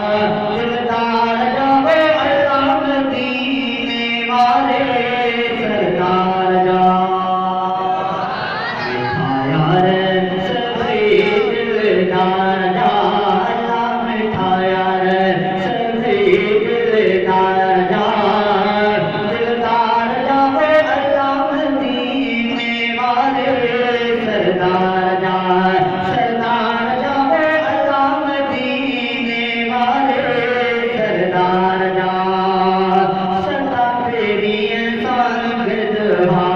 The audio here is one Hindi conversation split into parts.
दिलदार जावे अल्लाह मदीने वाले सरदार जा मिठाया रे सभी दिलदार जा अल्लाह मिठाया रे सभी दिलदार जा दिलदार जावे अल्लाह मदीने वाले सरदार जा सरदार जावे अल्लाह मदीने वाले सरदार जा सदा तेरी इंसान गदहा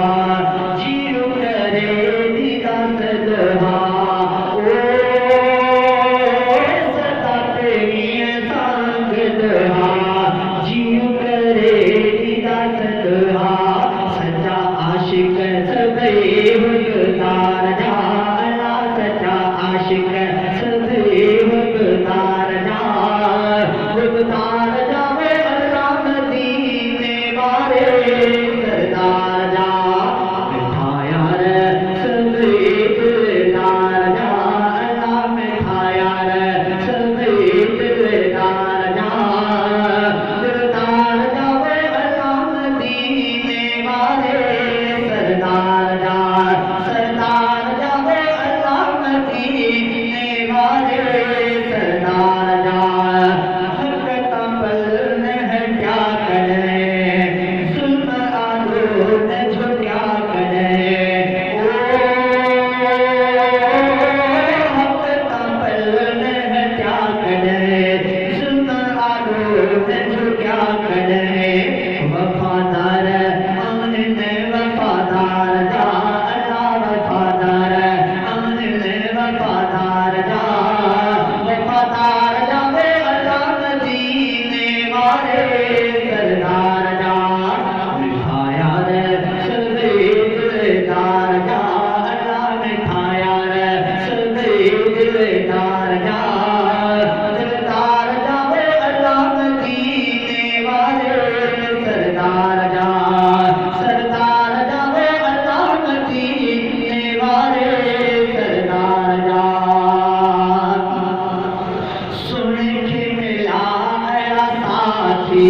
जीव करे दीदा सदहा ओ सदा तेरी इंसान गदहा जीव करे दीदा सदहा सच्चा आशिक सभी हुकदार जा सच्चा आशिक सभी हुकदार जा हुकदार जावे अल्लाह मदीने वाले सरदार जा मिठाया रे सभी दिलदार जा अल्लाह मिठाया रे सभी दिलदार जा दिलदार जावे अल्लाह मदीने वाले सरदार जा सरदार जावे अल्लाह मदीने वाले सरदार जा हक़ तंबल ने क्या करे जुल्म आलू ने जो क्या करे ओ हक़ तंबल ने क्या करे जुल्म आलू ने जो क्या करे वफादार अमन ने वफादार जा अल्लाह वफादार अमन ने वफादार जा वफादार जावे अल्लाह मदीने वाले सरदार जा मिठाया रे सभी दिलदार जा अल्लाह मिठाया रे सभी दिलदार जा दिलदार जावे अल्लाह मदीने वाले सरदार जा सरदार जावे अल्लाह मदीने वाले सरदार जा सुन के मिला आया साथी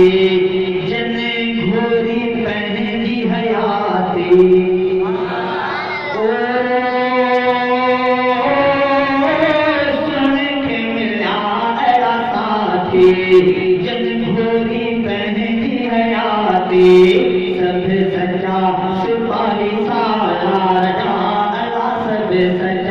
जन घोरी पहनी हयाती ओ सुन के मिला आया साथी जन घोरी पहनी हयाती सब सच्चा सिपाही सालार जा अल्लाह सब सच्चा